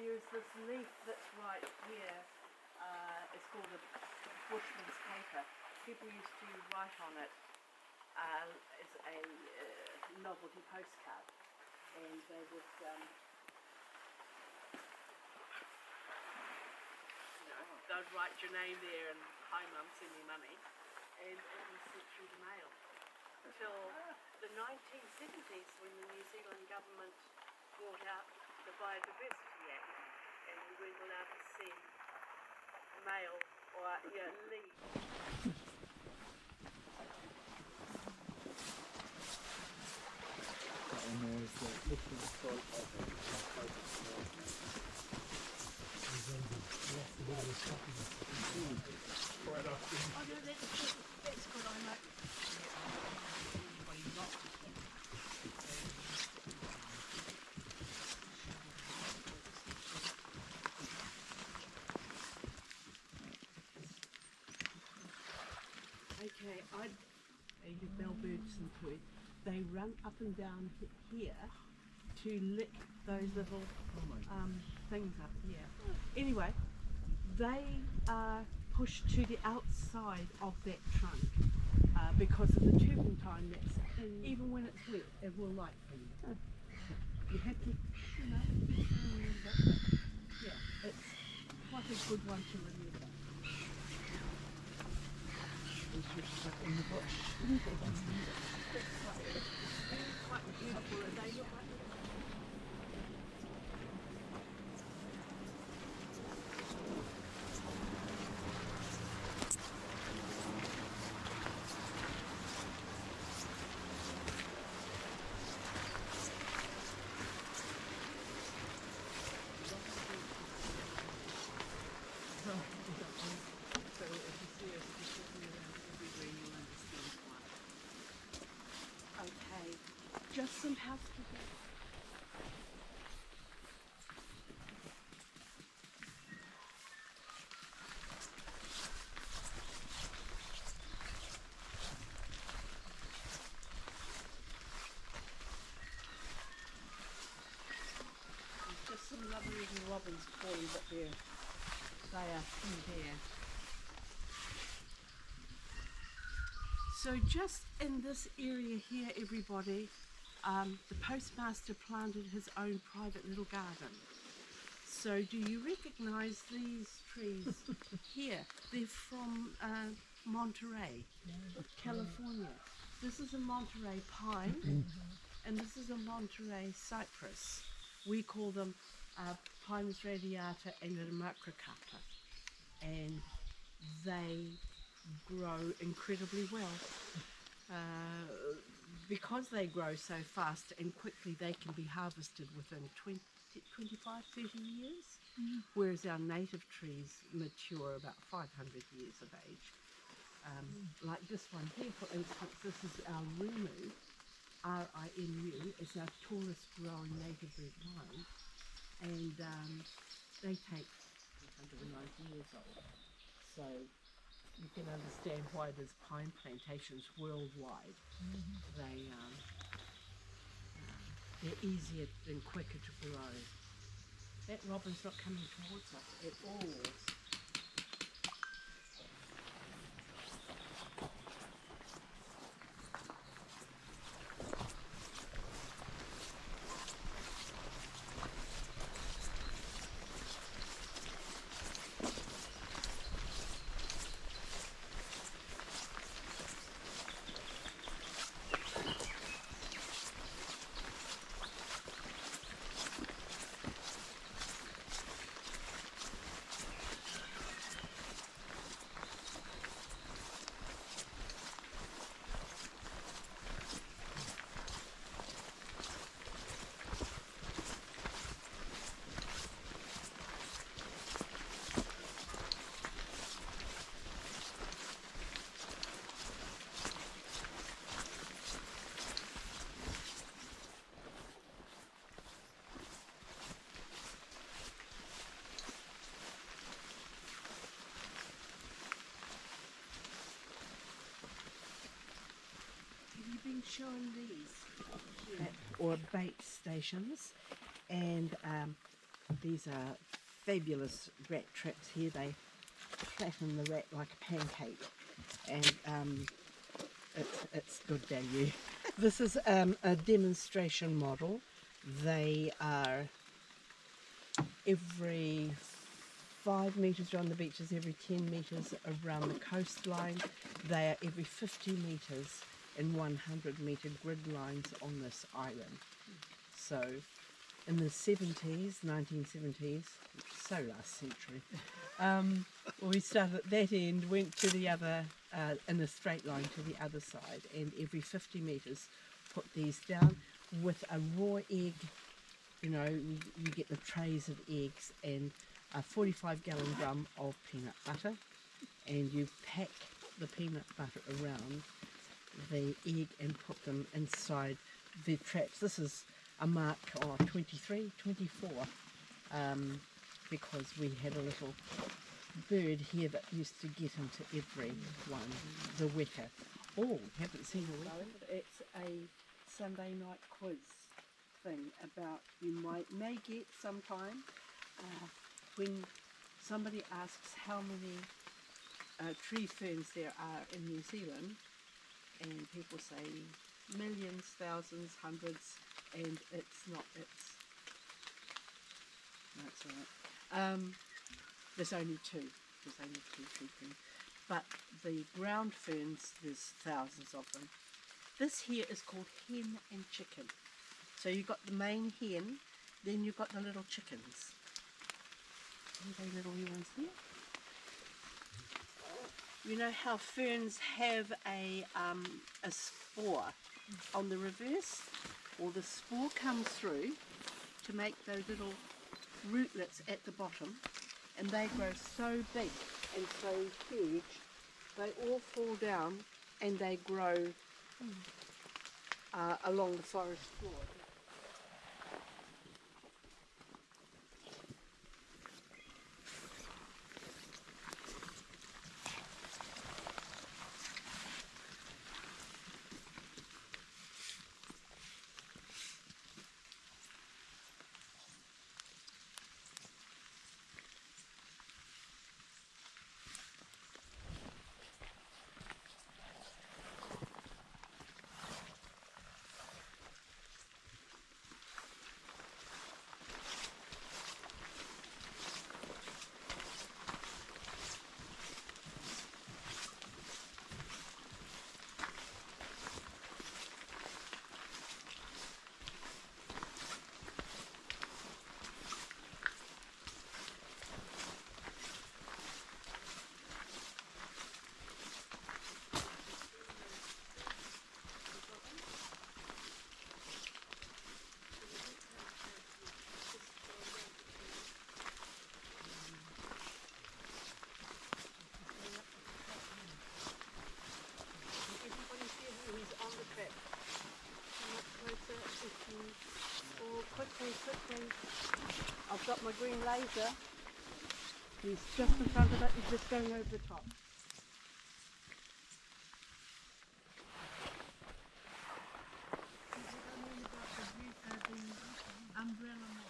There's this leaf that's right here. It's called a bushman's paper. People used to write on it as a novelty postcard, and they would, they'd write your name there and hi mum, send me money, and it was sent through the mail till the 1970s when the New Zealand government brought out the Biodiversity Act, and we weren't allowed to send mail or leaves. And there's the lifting salt of it. Quite often. Oh no, that's good, I know. Okay, the bellbirds and poi, they run up and down here to lick those little things up here. Anyway, they are pushed to the outside of that trunk because of the turpentine that's even when it's wet, it will light for you. You have to, yeah, it's quite a good one to remember. In the bush. Quite beautiful, and they look like just some housekeeping. Just some lovely little robins calling, but they are through there. So just in this area here, everybody, the postmaster planted his own private little garden. So do you recognize these trees here? They're from Monterey, California. This is a Monterey pine, and this is a Monterey cyprus. We call them Pinus radiata and macrocapa, and they grow incredibly well. Because they grow so fast and quickly, they can be harvested within 25, 30 years, whereas our native trees mature about 500 years of age. Like this one here, for instance, this is our rimu, R-I-M-U, it's our tallest growing native red pine, and they take 190 years old. So you can understand why there's pine plantations worldwide. They're easier and quicker to grow. That robin's not coming towards us at all. Been shown these or bait stations, and These are fabulous rat traps here. They flatten the rat like a pancake, and it's good value. This is a demonstration model. They are every 5 metres around the beaches, every 10 metres around the coastline. They are every 50 metres in 100 metre grid lines on this island. So in the 70s, 1970s, so last century, we started at that end, went to the other, in a straight line to the other side, and every 50 metres put these down with a raw egg. You know, you get the trays of eggs and a 45-gallon drum of peanut butter, and you pack the peanut butter around the egg and put them inside the traps. This is a mark of 23, 24, because we had a little bird here that used to get into every one, the wētā. Oh, haven't seen a wētā. It's a Sunday night quiz thing about, you may get sometime when somebody asks how many tree ferns there are in New Zealand, and people say millions, thousands, hundreds, and it's not, no, it's all right. There's only two tree ferns, but the ground ferns, there's thousands of them. This here is called hen and chicken. So you've got the main hen, then you've got the little chickens. Are they little wee ones there? You know how ferns have a spore on the reverse? Well, the spore comes through to make those little rootlets at the bottom, and they grow so big and so huge, they all fall down and they grow along the forest floor. Oh, quickly. I've got my green laser. He's just in front of it, he's just going over the top. The umbrella moth.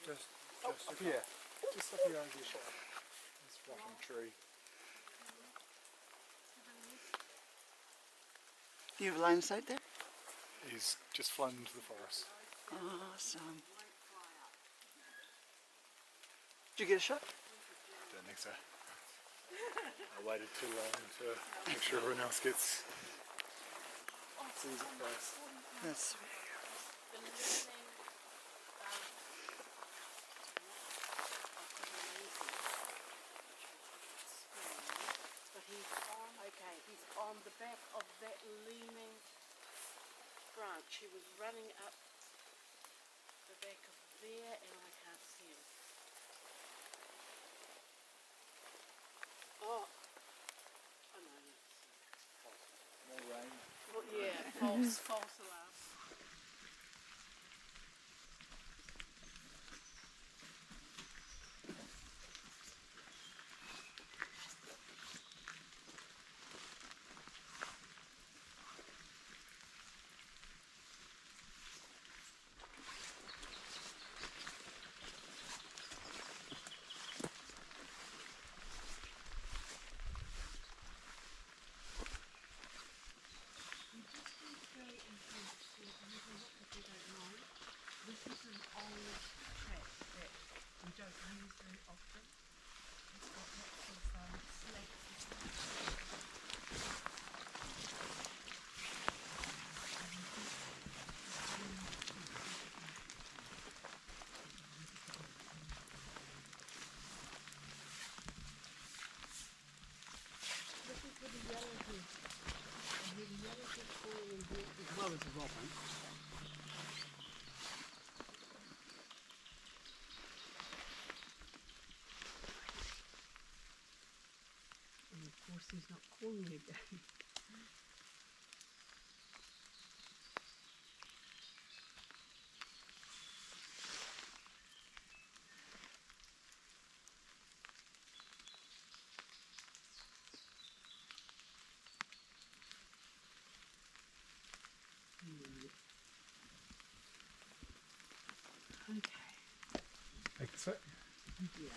Just up here. Just up here over your shoulder. This fucking tree. Do you have a line of sight there? He's just flown into the forest. Awesome. Did you get a shot? Don't think so. I waited too long to make sure everyone else gets sees it first. That's sweet. that leaning branch. He was running up the back of there and I can't see him. Oh, oh no, no. More rain. Well, yeah, false alarm. This is an old track that we don't use very often. It's got lots of slats. Looking for the yellowhead. And the yellowhead falling here as well as a robin. And of course he's not calling again. Okay. Take a sec. Yeah.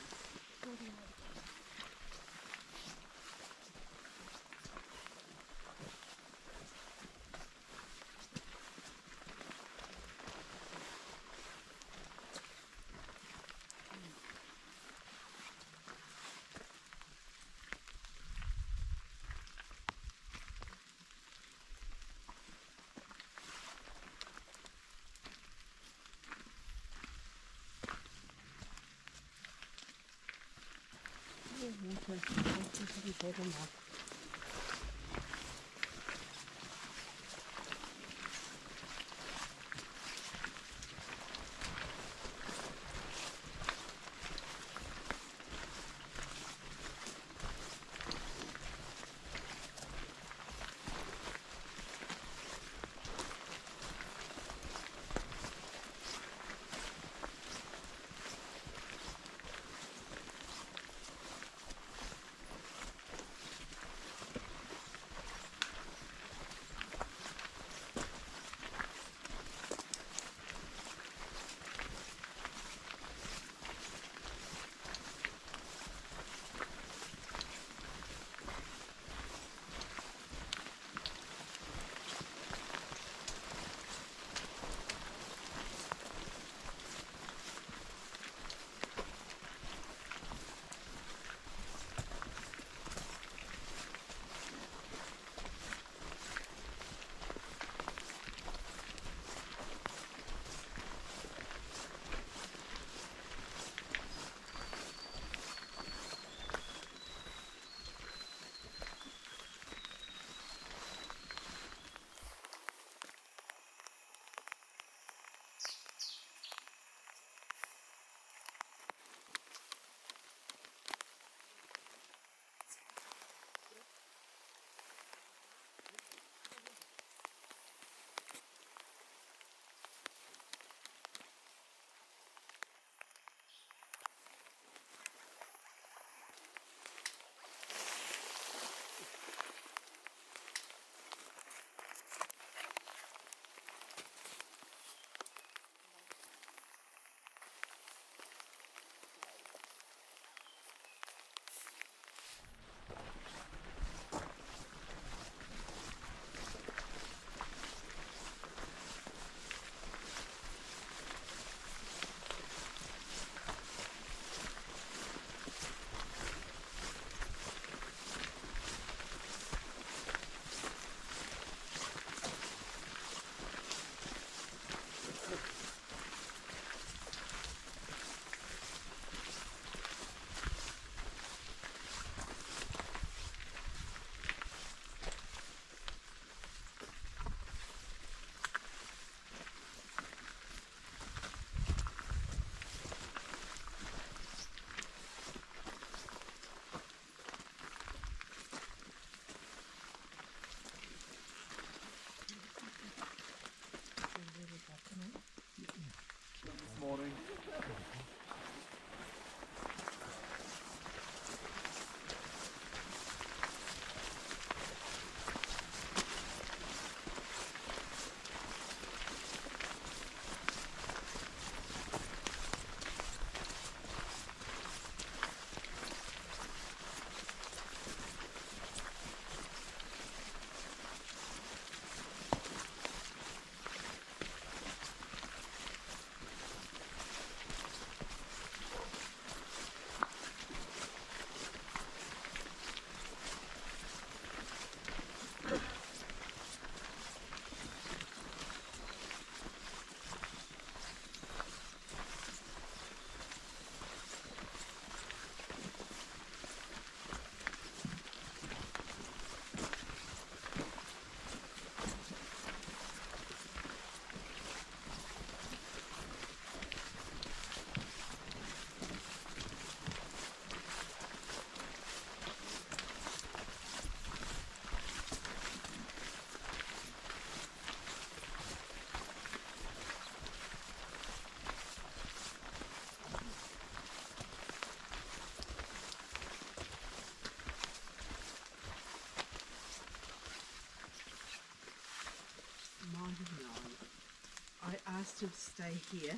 asked him to stay here.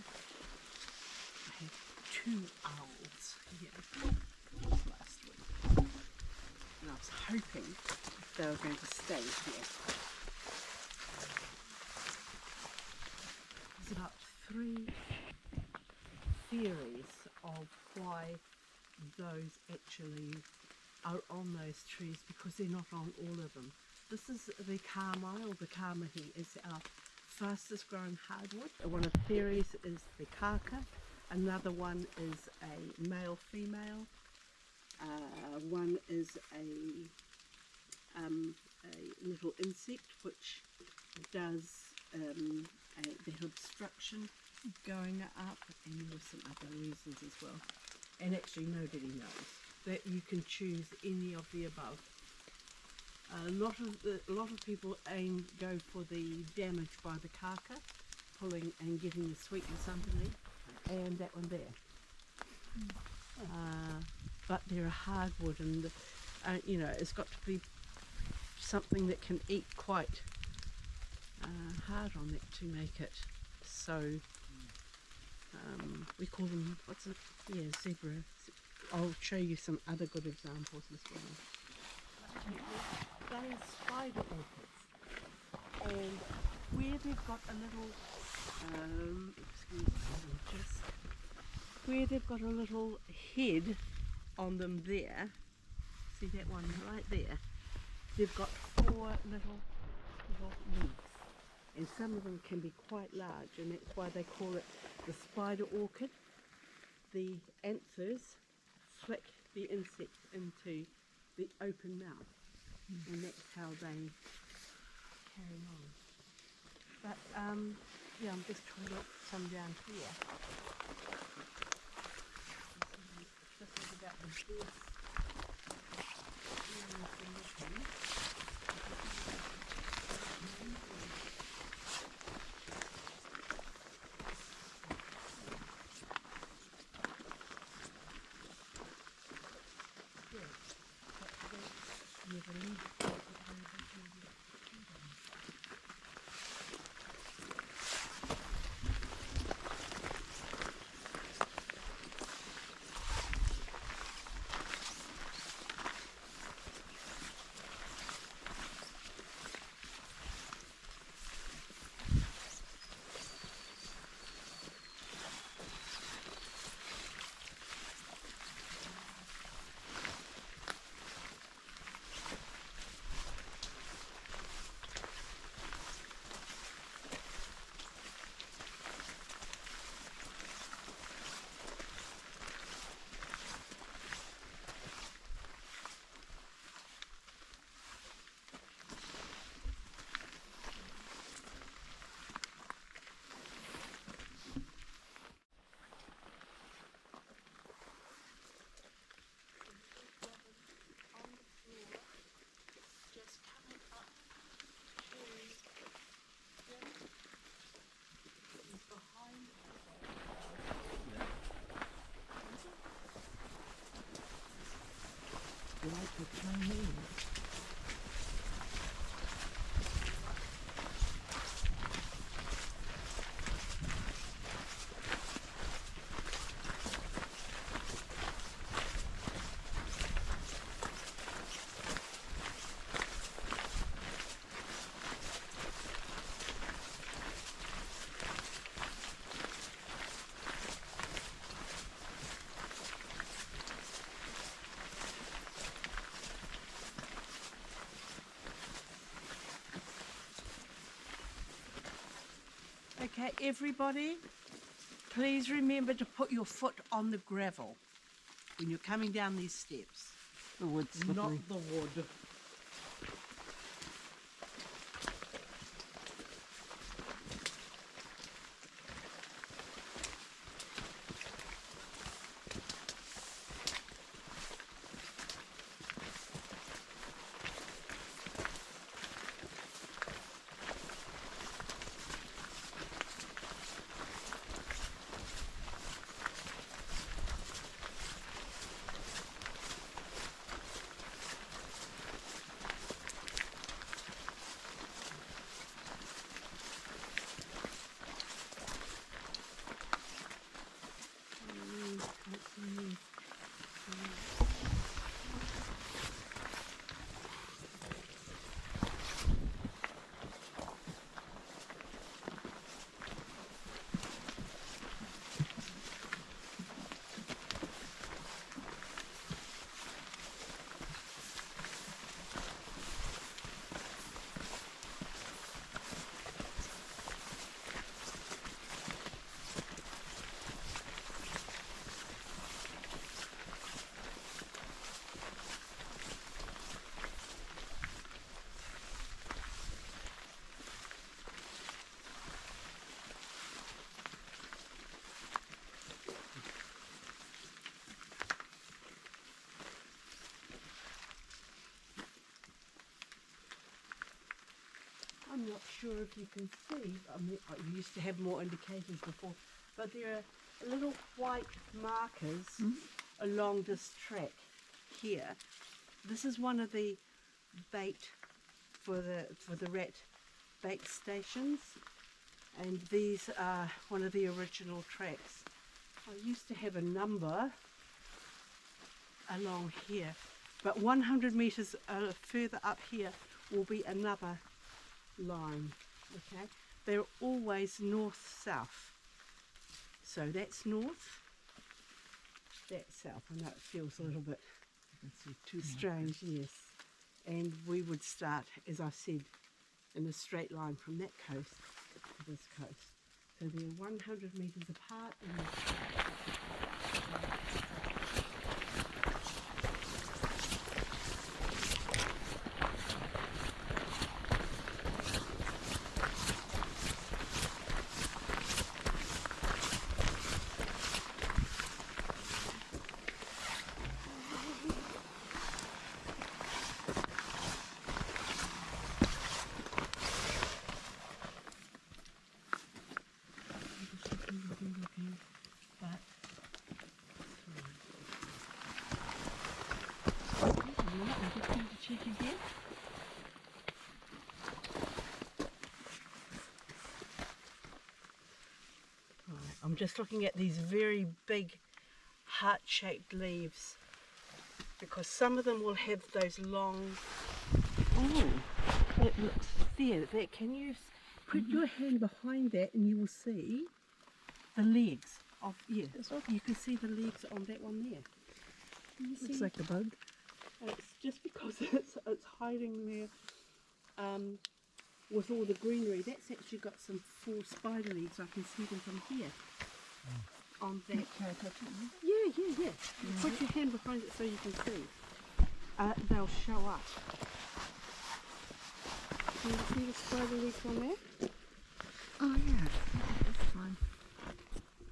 I had 2 owls here last week. And I was hoping they were going to stay here. There's about 3 theories of why those actually are on those trees, because they're not on all of them. This is the kāmahi, or the kāmahi, is our fastest growing hardwood. One of the theories is the kāka, another one is a male-female, one is a little insect which does the obstruction going up, and there were some other reasons as well. And actually nobody knows. That you can choose any of the above. A lot of people go for the damage by the kāka, pulling and getting the sweetness underneath, and that one there. But they're a hardwood, and you know, it's got to be something that can eat quite hard on it to make it so. We call them, what's it? Yeah, zebra. I'll show you some other good examples as well. They are spider orchids, and where they've got a little, where they've got a little head on them there, see that one right there, they've got 4 little leaves, and some of them can be quite large, and that's why they call it the spider orchid. The anthers flick the insect into the open mouth, and that's how they carry on. But yeah, I'm just trying to look some down here. This is about the best area for looking. Like the Chinese. Okay, everybody, please remember to put your foot on the gravel when you're coming down these steps. The wood's slippery. Not the wood. I'm not sure if you can see, I mean, I used to have more indicators before, but there are little white markers along this track here. This is one of the bait for the rat bait stations, and these are one of the original tracks. I used to have a number along here, but 100 metres further up here will be another line. Okay, they're always north-south, so that's north, that's south. I know it feels a little bit strange, yes, and we would start, as I said, in a straight line from that coast to this coast, so they're 100 metres apart and check again. Right, I'm just looking at these very big heart-shaped leaves, because some of them will have those long, oh, that looks there. That, can you put your hand behind that and you will see the legs of, yeah, you can see the legs on that one there. Can you see? Looks like a bug. It's just because it's hiding there with all the greenery. That's actually got some 4 spider legs. I can see them from here. On that. Can I touch it? Yeah. Put your hand behind it so you can see. They'll show up. Can you see the spider legs on there? Oh yeah, that's fine.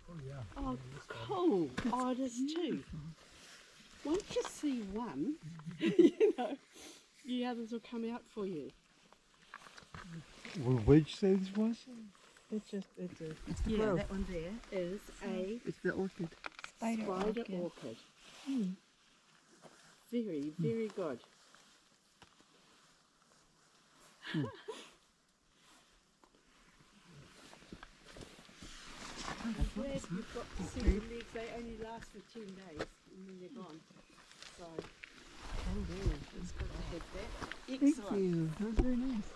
Oh yeah. Oh, cool. Oh, it is too. Once you see one, you know, the others will come out for you. Well, which say this was? It's the yeah, growth. That one there is a It's the orchid. spider orchid. Very, very good. I'm glad you've got to see the legs. They only last for 10 days and then they're gone. So, it's good to have that. Excellent. Thank you. That was very nice.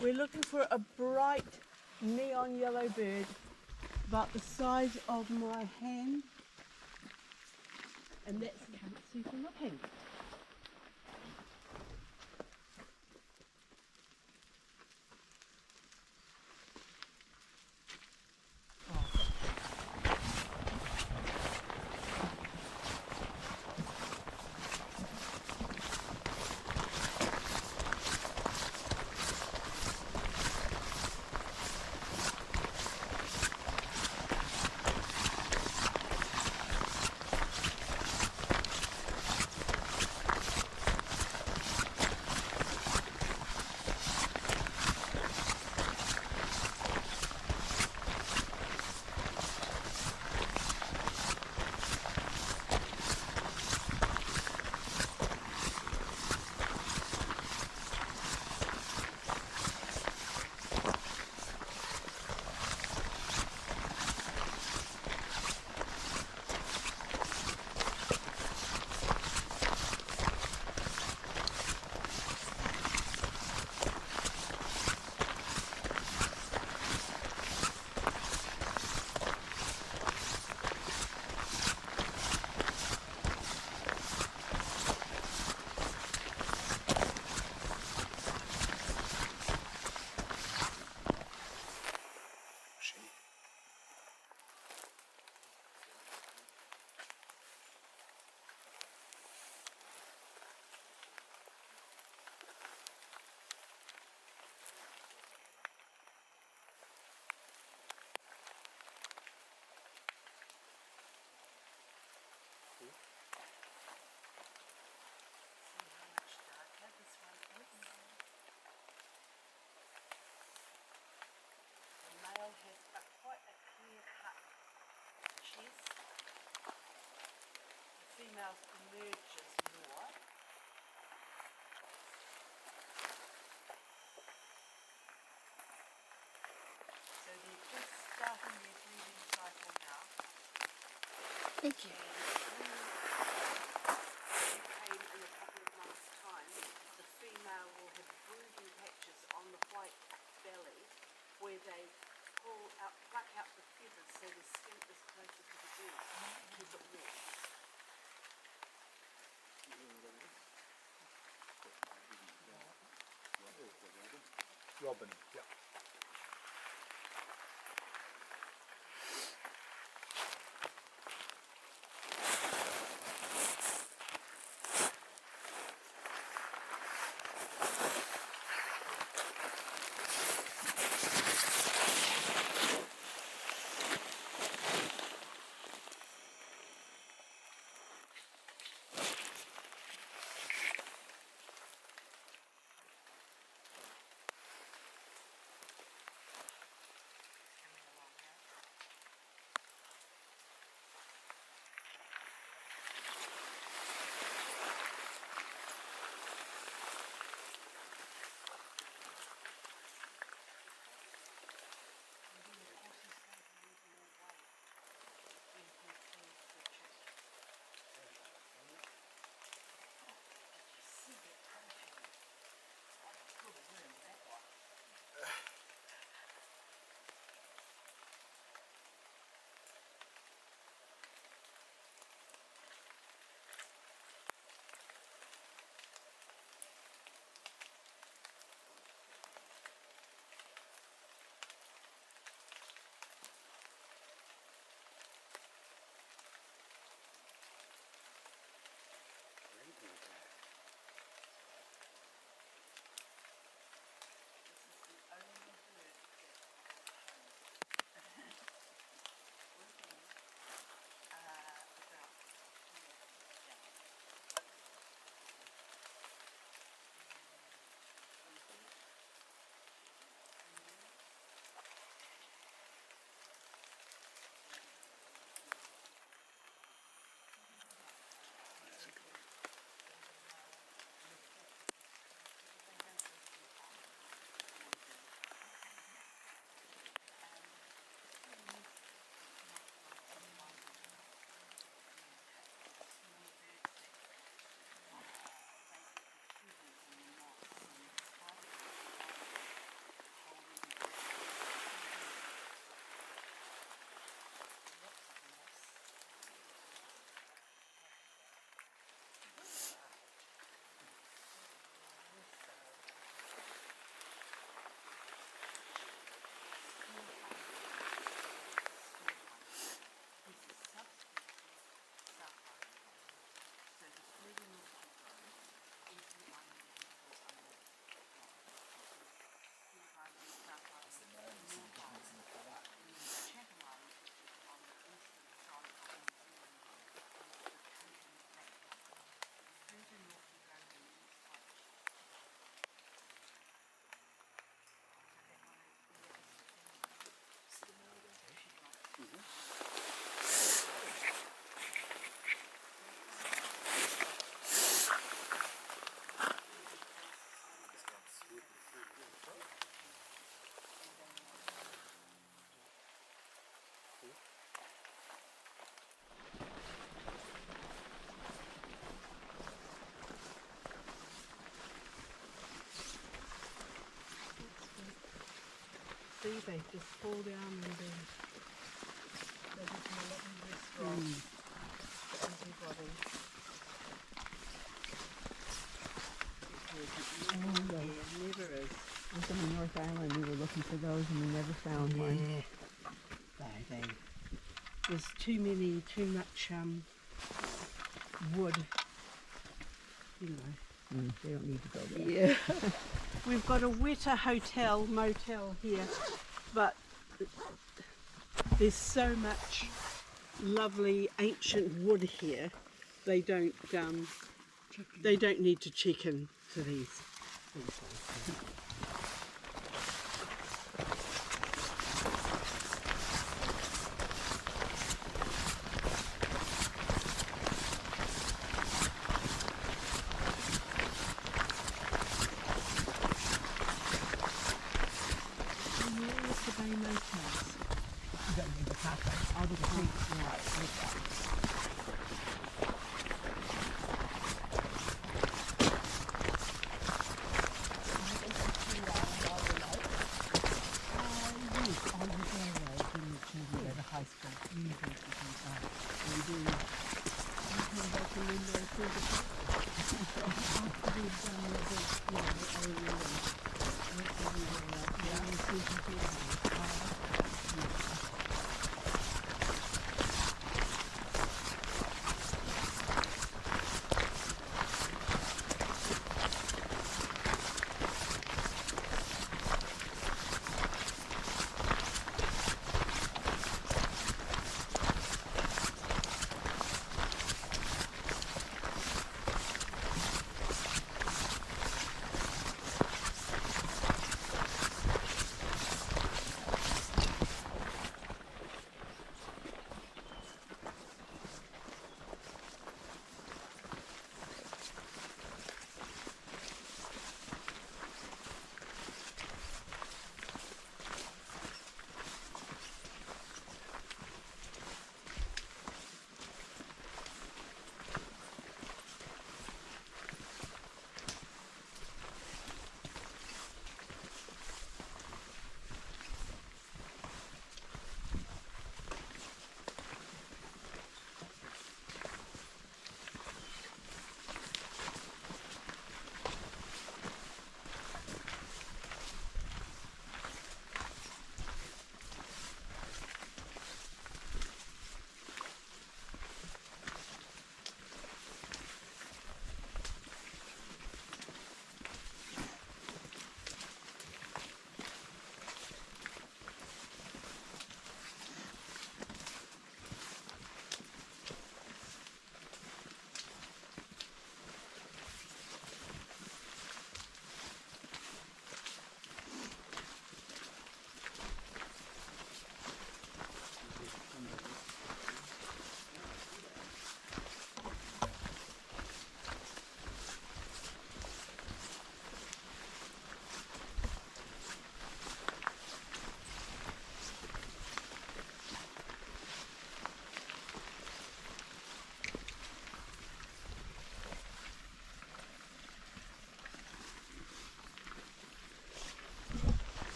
We're looking for a bright neon yellow bird about the size of my hand, and that's super looking. female emerges more. So they're just starting their breeding cycle now. Thank you. And in a couple of months' time, the female will have breeding patches on the white belly where they pluck out the feathers so the skin is closer to the earth to keep it warm. Robin, yeah. See, they just fall down and then they become a lot more strong for everybody. Oh, Yeah, never is. I was on the North Island, we were looking for those and we never found one. There's too much wood, you know. They don't need to go there. Yeah. We've got a wētā motel here, but there's so much lovely ancient wood here. They don't need to check in to these places. see the After we've done the big, area and went everywhere else, yeah, we see some people.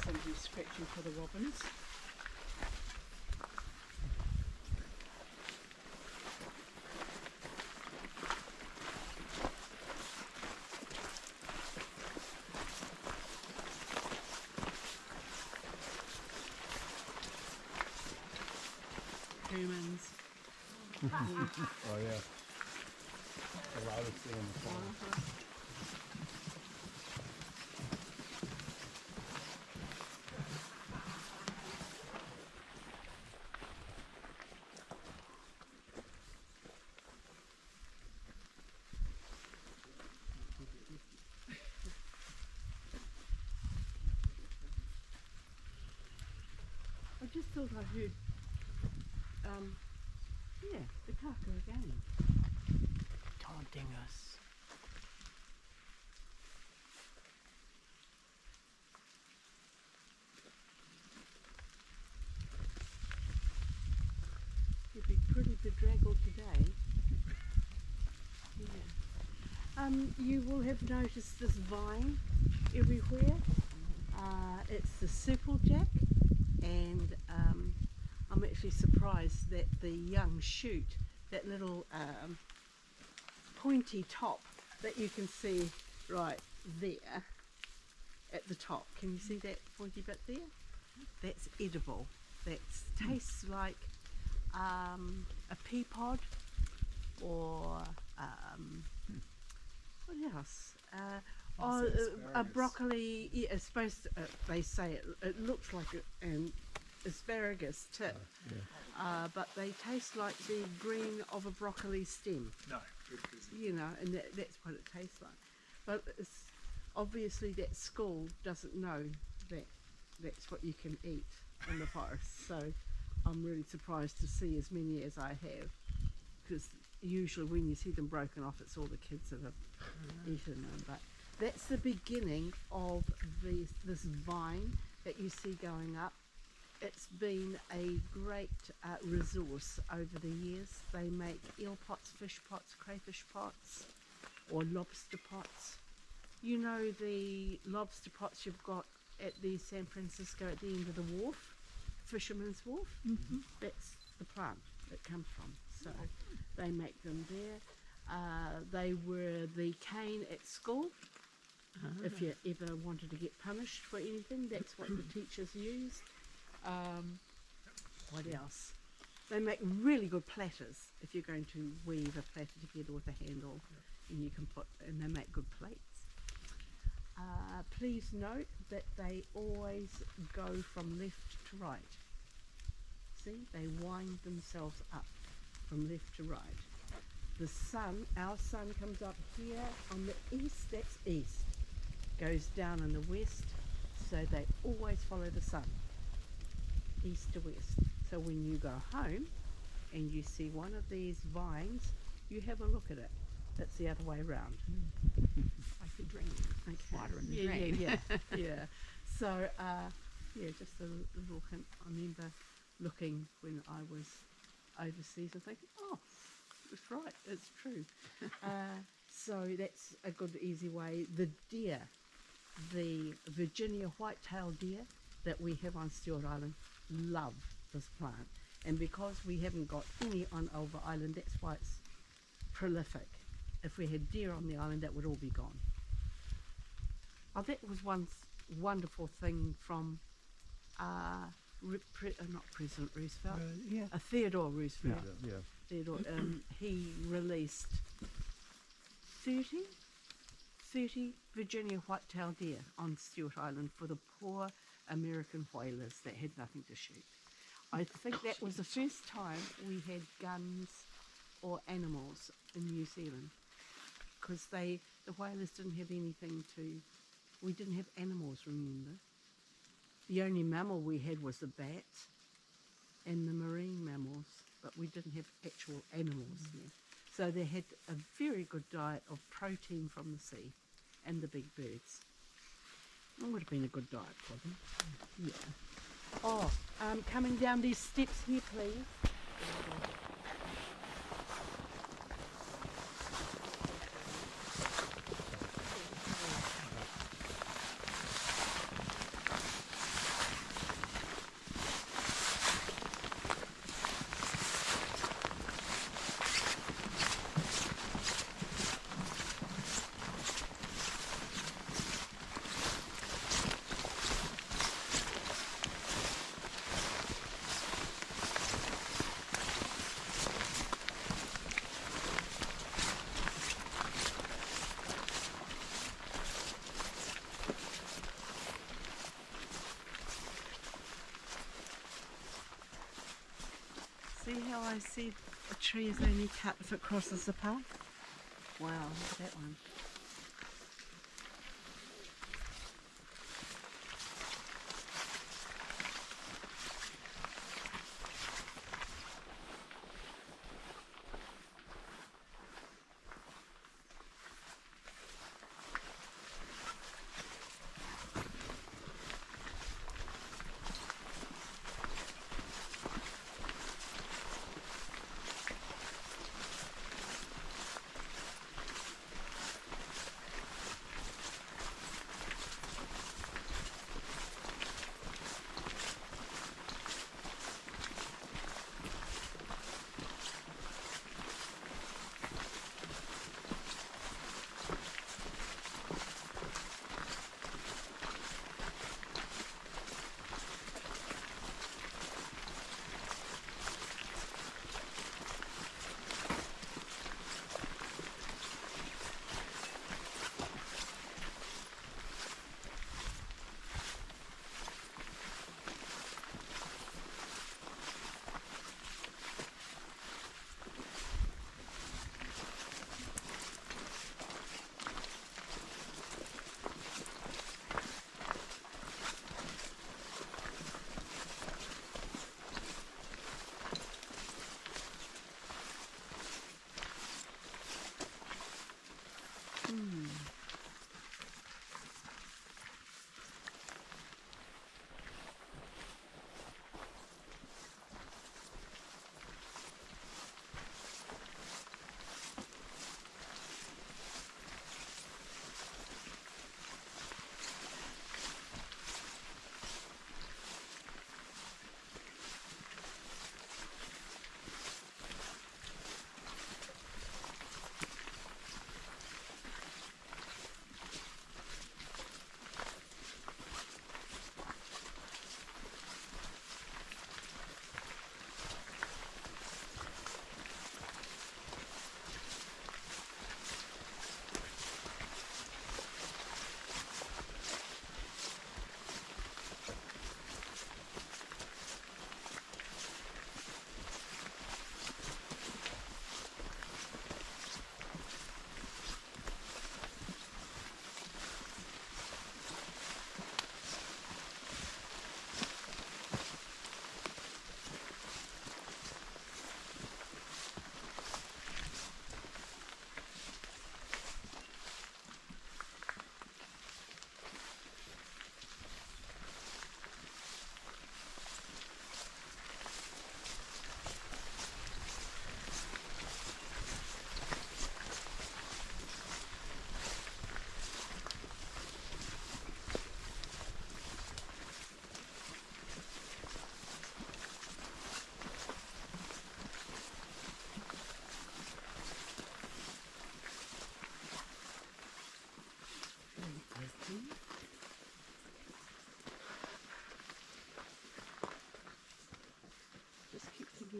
Somebody's scratching for the robins. Humans. Oh yeah. The loudest thing in the song. I just thought I heard, yeah, the kaka again, taunting us. You'd be pretty bedraggled today. Yeah. You will have noticed this vine everywhere. It's the supplejack, and I'm actually surprised that the young shoot, that little pointy top that you can see right there at the top. Can you see that pointy bit there? That's edible. That tastes like a pea pod, or what else? A broccoli. Yeah, it's supposed to, they say it looks like an asparagus tip, but they taste like the green of a broccoli stem. No. You know, and that's what it tastes like. But it's obviously that school doesn't know that that's what you can eat in the forest. So I'm really surprised to see as many as I have, because usually when you see them broken off, it's all the kids that have eaten them. But that's the beginning of this vine that you see going up. It's been a great resource over the years. They make eel pots, fish pots, crayfish pots, or lobster pots. You know, the lobster pots you've got at the San Francisco at the end of the wharf, Fisherman's Wharf. That's the plant it comes from. So they make them there. They were the cane at school. If you ever wanted to get punished for anything, that's what the teachers used. What else? They make really good platters if you're going to weave a platter together with a handle, and you can and they make good plates. Please note that they always go from left to right. See, they wind themselves up from left to right. The sun, our sun comes up here on the east, that's east, goes down in the west, so they always follow the sun, east to west. So when you go home and you see one of these vines, you have a look at it. It's the other way around. Like the drain. Okay. Water in the Yeah, drain. yeah. So, yeah, just a little hint. I remember looking when I was overseas and thinking, oh, it's right, it's true. So that's a good, easy way. The deer, the Virginia white-tailed deer that we have on Stewart Island, love this plant. And because we haven't got any on Ulva Island, that's why it's prolific. If we had deer on the island, that would all be gone. Oh, that was one wonderful thing from not President Roosevelt, Theodore Roosevelt. Theodore, he released 30 Virginia white-tailed deer on Stewart Island for the poor American whalers that had nothing to shoot. I think that was the first time we had guns or animals in New Zealand, because the whalers didn't have anything to, we didn't have animals, remember. The only mammal we had was the bats and the marine mammals, but we didn't have actual animals there. So they had a very good diet of protein from the sea and the big birds. It would have been a good diet for them. Yeah. Oh, coming down these steps here, please. See how I see a tree is only cut if it crosses the path? Wow, look at that one.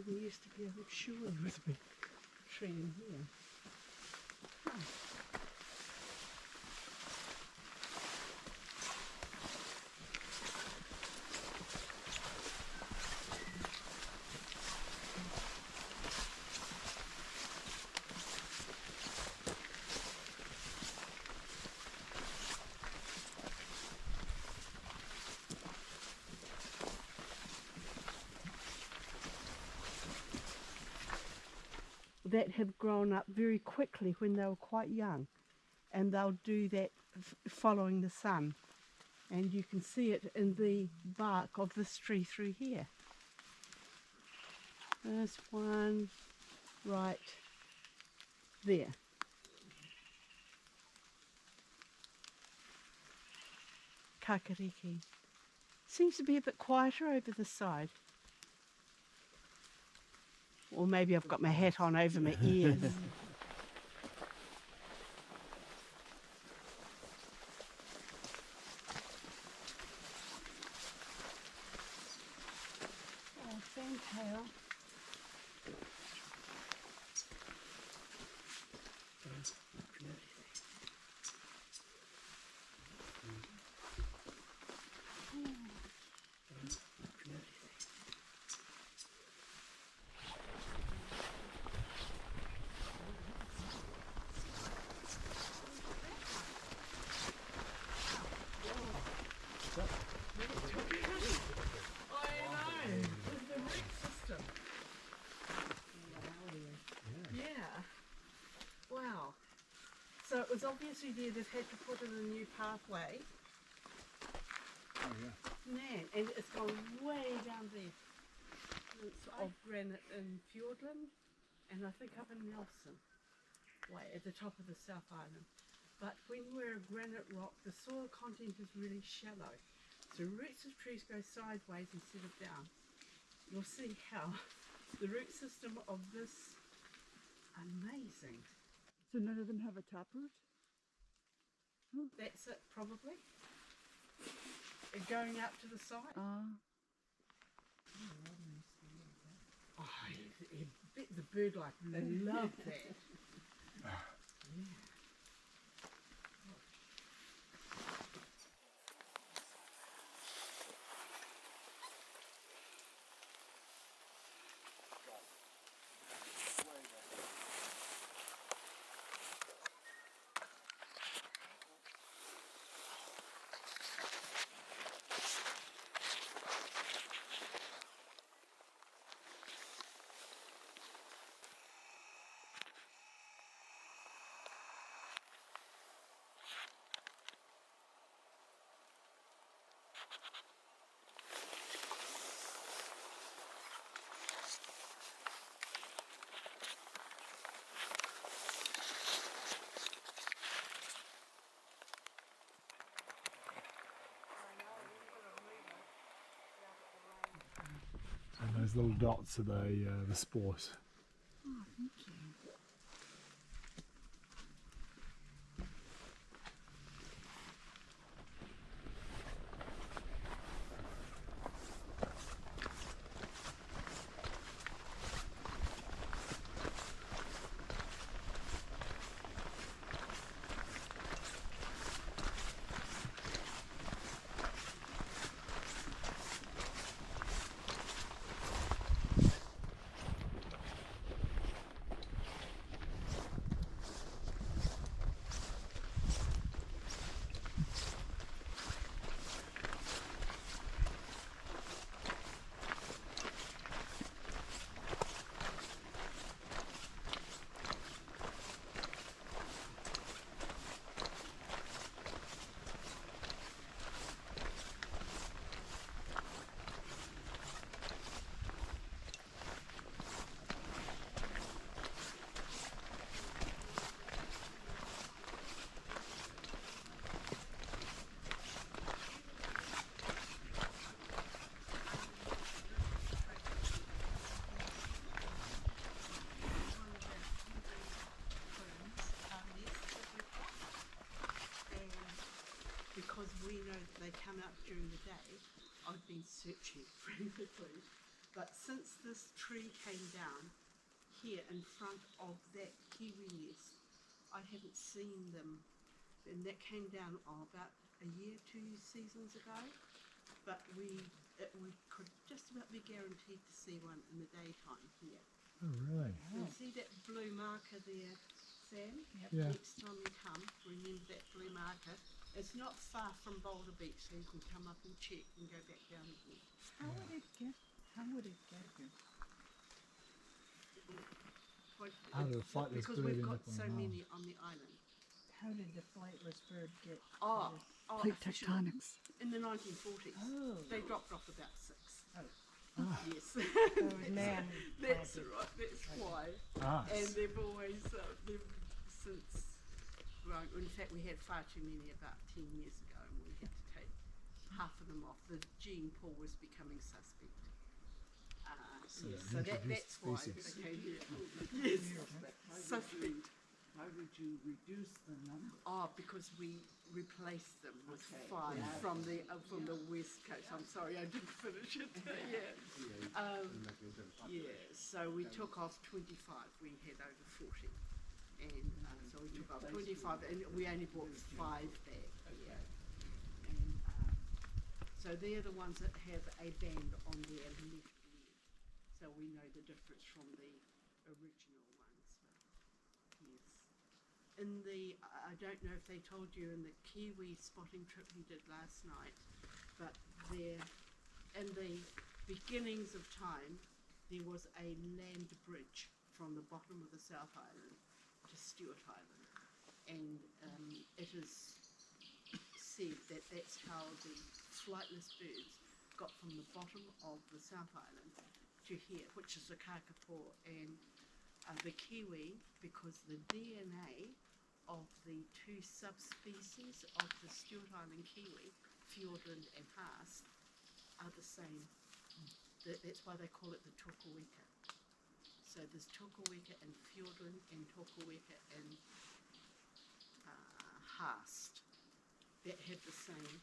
there used to be a sure with me tree in here. Oh. That have grown up very quickly when they were quite young, and they'll do that following the sun, and you can see it in the bark of this tree through here. There's one right there. Kākāriki. Seems to be a bit quieter over this side. Or maybe I've got my hat on over my ears. Oh, fantail. So it was obviously there they've had to put in a new pathway. Oh yeah. Man, and it's gone way down there. It's of granite in Fiordland, and I think up in Nelson, way at the top of the South Island. But when we're a granite rock, the soil content is really shallow. So roots of trees go sideways instead of down. You'll see how the root system of this, amazing. So none of them have a taproot? That's it, probably. Going out to the side. Oh, the bird like they love that. Yeah. And those little dots are the spores. Oh, thank you. Because we know they come out during the day, I've been searching frantically But since this tree came down here in front of that kiwi nest, I haven't seen them. And that came down about a year, 2 seasons ago. But we could just about be guaranteed to see one in the daytime here. Oh, really? You see that blue marker there, Sam? Yep. Yeah. Next time you come, remember that blue marker. It's not far from Boulder Beach, so you can come up and check and go back down again. How would it get here? How did a flightless Because bird we've end got up on so an many on the island. How did the flightless bird get Oh, to Plate officially, tectonics. in the 1940s. Oh. They dropped off about 6. Yes. So it was man That's planted. right, that's why. Ah. And they've always, they've since, well, in fact we had far too many about 10 years ago and we had to take half of them off. The gene pool was becoming suspect. So Yes, an so introduced that's why species. they came here. Yes, suspect. How did you reduce the number? Oh, because we replaced them with Okay. 5 Yeah. from the west coast. I'm sorry, I didn't finish it. Yeah. So we took off 25. We had over 40, and so we took off 25, and we only bought 5 back. Yeah. And so they're the ones that have a band on their left leg, so we know the difference from the original ones. Yes. In the, I don't know if they told you in the kiwi spotting trip we did last night, but there, in the beginnings of time, there was a land bridge from the bottom of the South Island to Stewart Island, and it is said that that's how the flightless birds got from the bottom of the South Island to here, which is the kakapo, and the kiwi, because the DNA of the 2 subspecies of the Stewart Island kiwi, Fjordland and Haast, are the same. That's why they call it the tokaweka. So there's tokaweka in Fjordland and tokaweka in Haast that have the same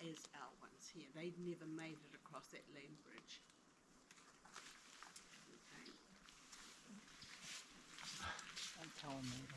as our ones here. They've never made it across that land bridge. Okay. Don't tell them later.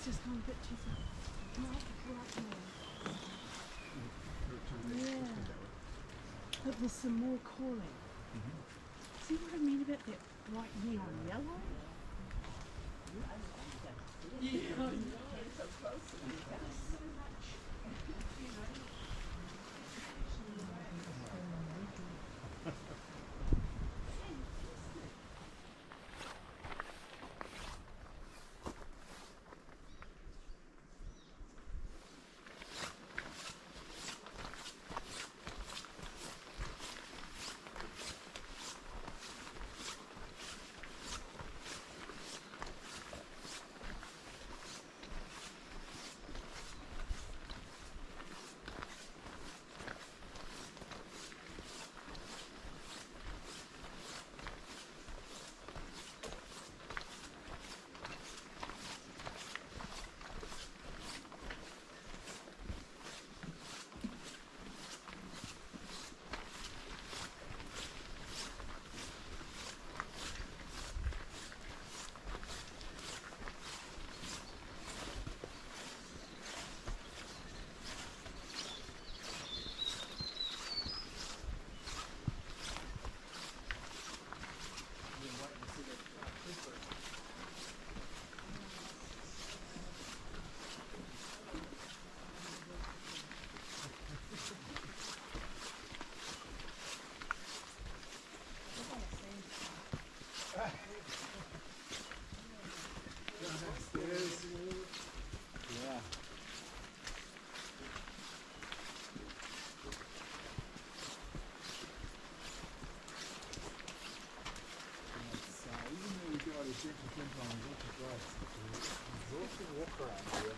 just gone a bit too far. Right there. Yeah. But there's some more calling. See what I mean about that bright neon yellow? Yeah, I know. So close. So much. You know. Walk around here.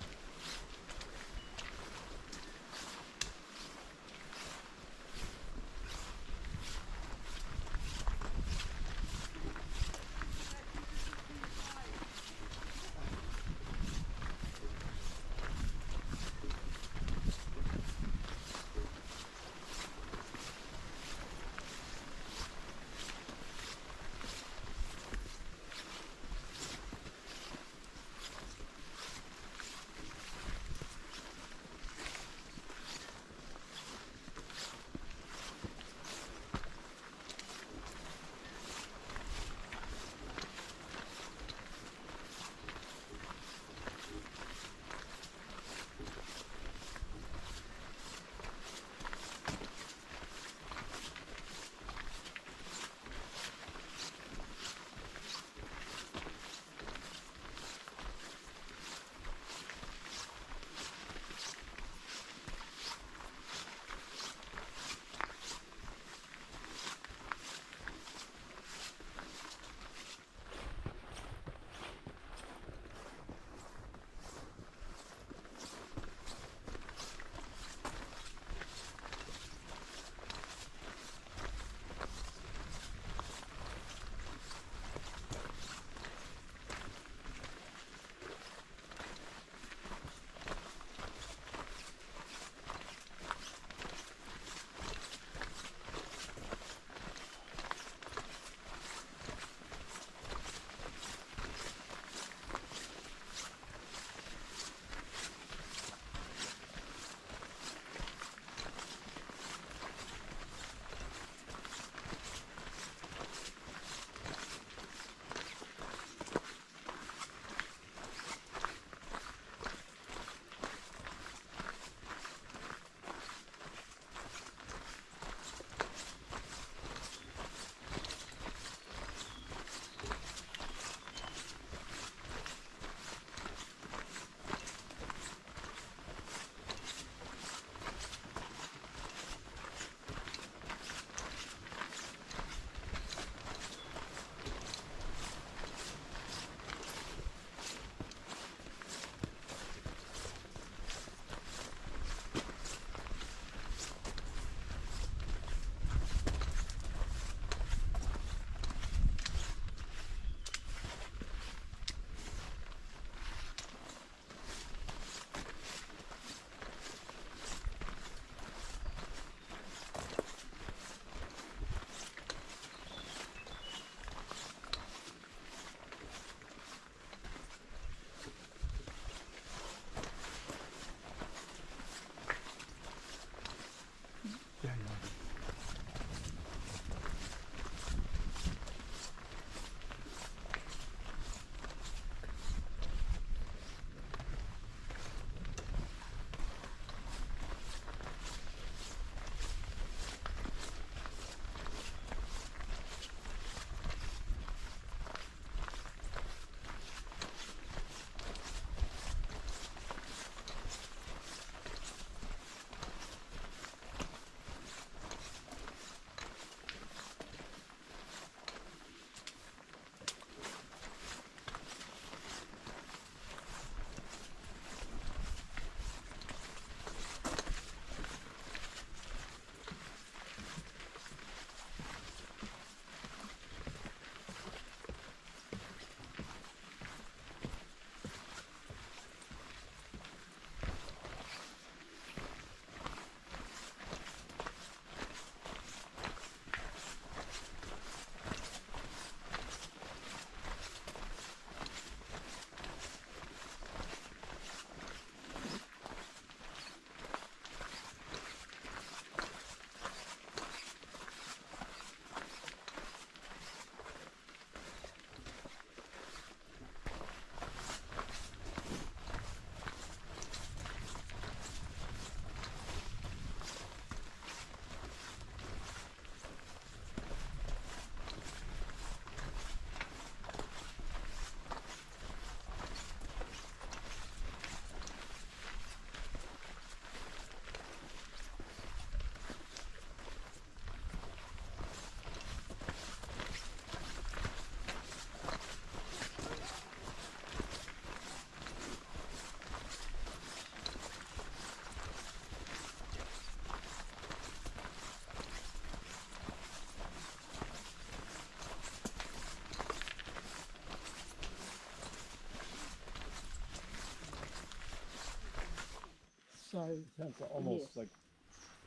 So Sounds almost yes. like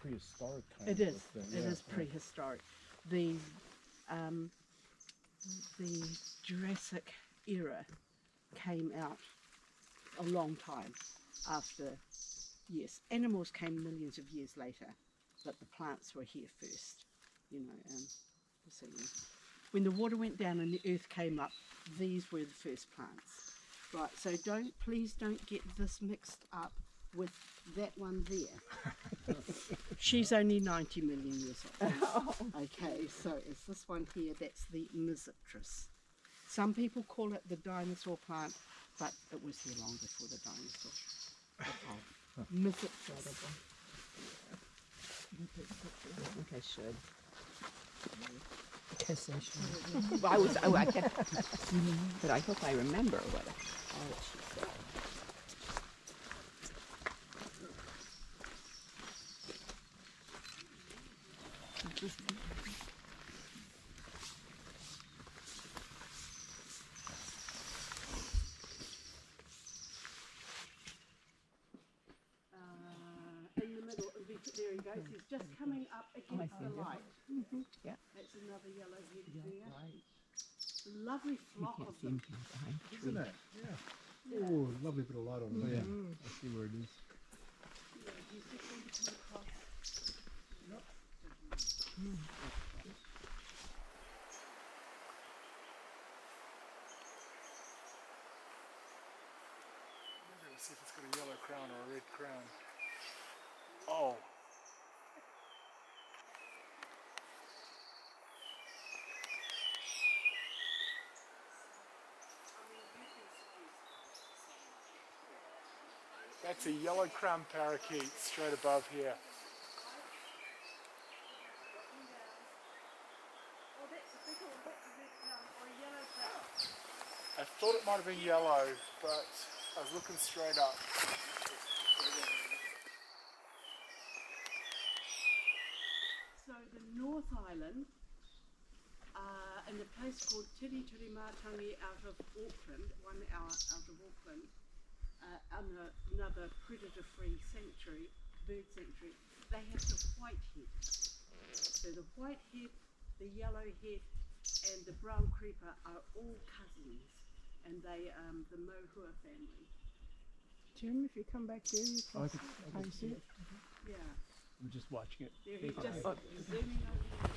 prehistoric kind it of is. thing. It Yeah. is prehistoric. The Jurassic era came out a long time after. Yes, animals came millions of years later, but the plants were here first. You know, so when the water went down and the earth came up, these were the first plants. Right, so please don't get this mixed up with that one there. She's only 90 million years old. Okay, so it's this one here, that's the Mizipteris. Some people call it the dinosaur plant, but it was here long before the dinosaur. Okay. Mizipteris. I think I should. Guess I should. Well, I can't. But I hope I remember what all that she said. In the middle, there he goes. He's just coming up against the light. Yeah. That's another yellowhead there. Right. Lovely flock Can't of see them. him from behind the tree. Isn't it? Yeah. Oh, lovely bit of light on it. Yeah. I see where it is. Yeah, he's just going to come across. Let's see if it's got a yellow crown or a red crown. Oh. That's a yellow crown parakeet straight above here. Oh, that's a big one. That's a red crown or a yellow crown. I thought it might have been yellow, but I was looking straight up. So the North Island, in a place called Tiritirimātangi out of Auckland, 1 hour out of Auckland, another predator-free sanctuary, bird sanctuary, they have the whitehead. So the whitehead, the yellowhead, and the brown creeper are all cousins, and they the mohua family. Jim, if you come back here, you can see it. Yeah, I'm just watching it. there he's just zooming over.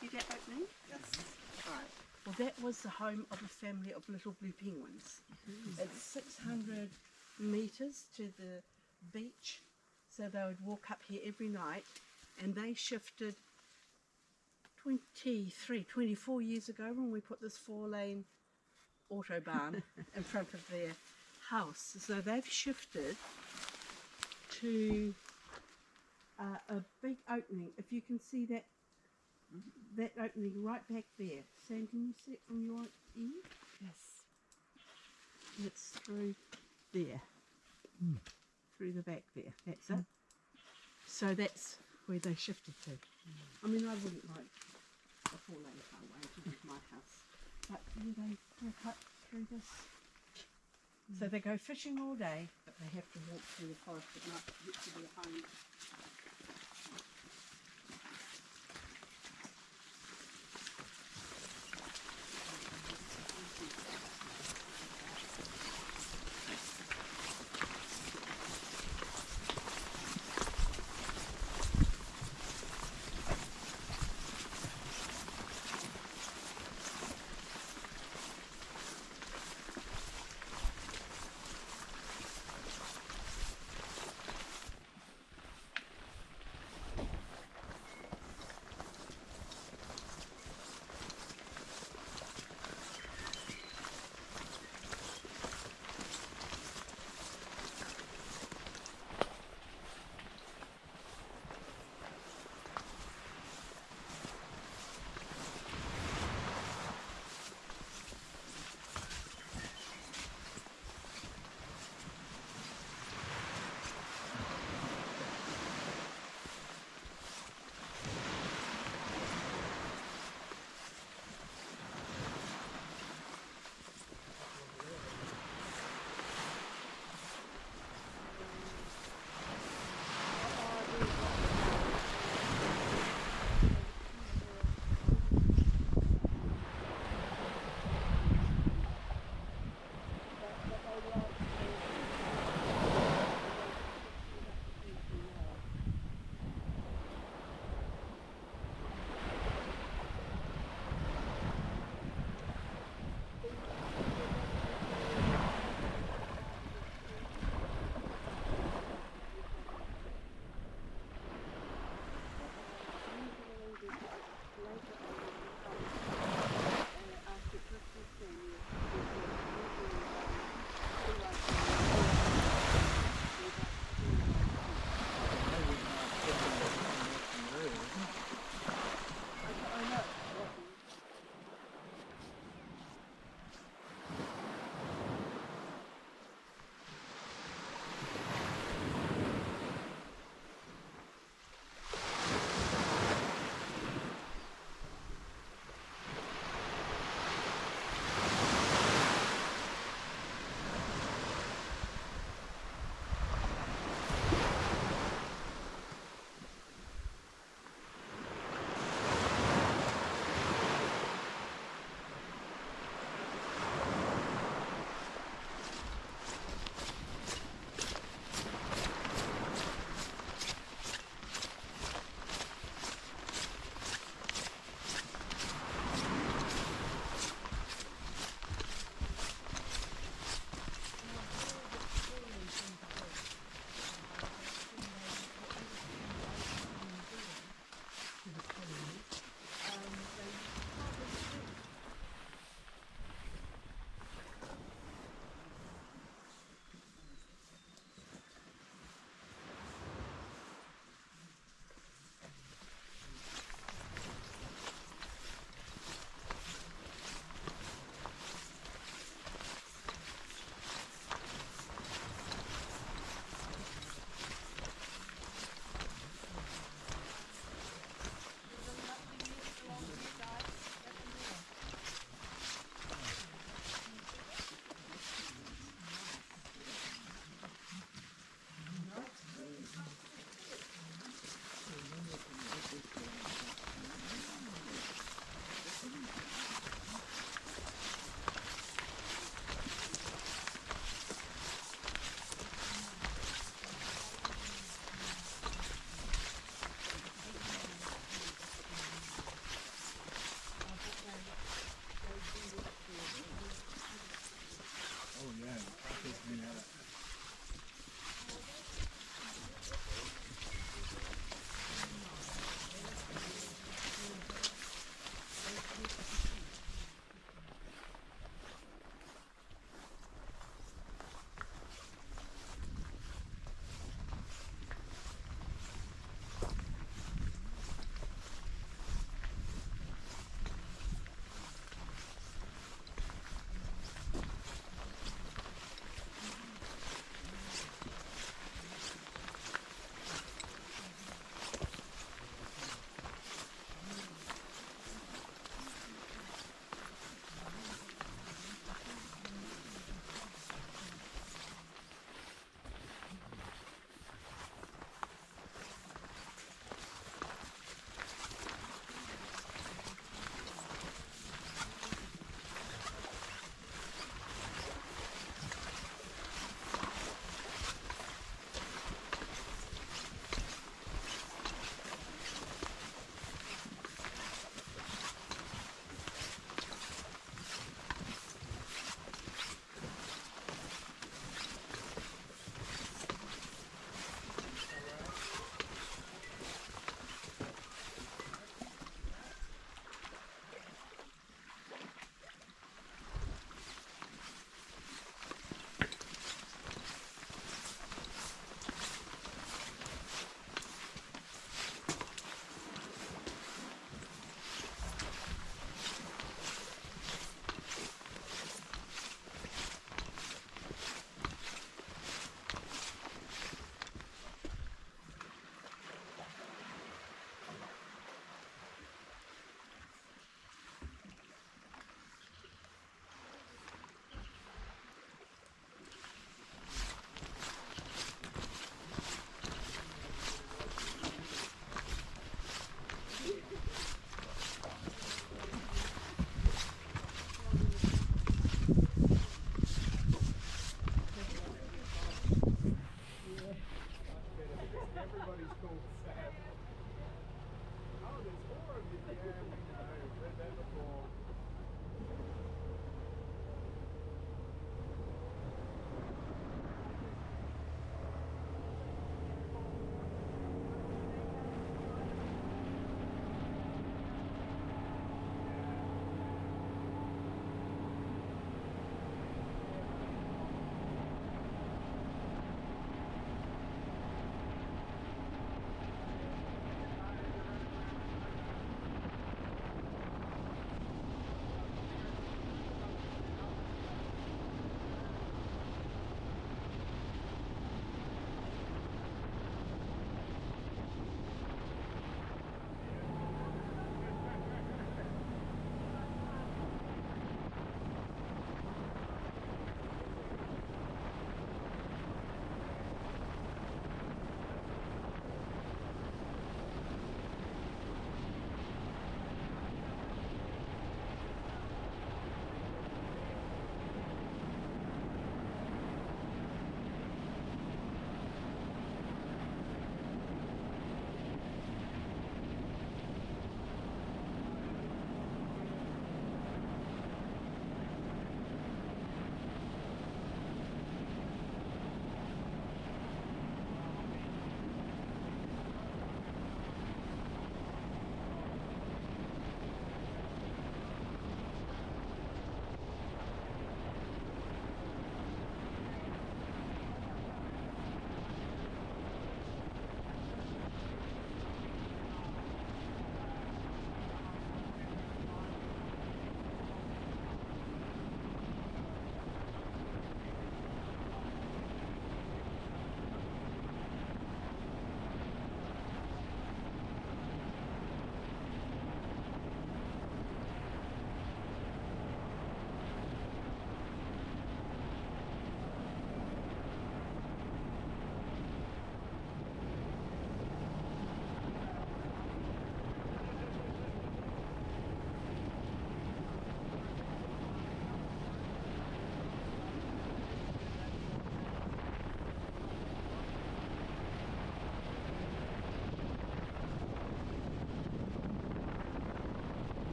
See that opening? Yes. Right. Well, that was the home of a family of little blue penguins. It's 600 metres to the beach, so they would walk up here every night, and they shifted 24 years ago when we put this 4-lane autobahn in front of their house. So they've shifted to a big opening. If you can see that opening right back there. Sam, can you see it from your end? Yes. It's through there. Through the back there. That's it. So that's where they shifted to. I mean, I wouldn't like a 4-lane highway to get my house. But do they work up through this? So they go fishing all day, but they have to walk through the forest at night to get to their home.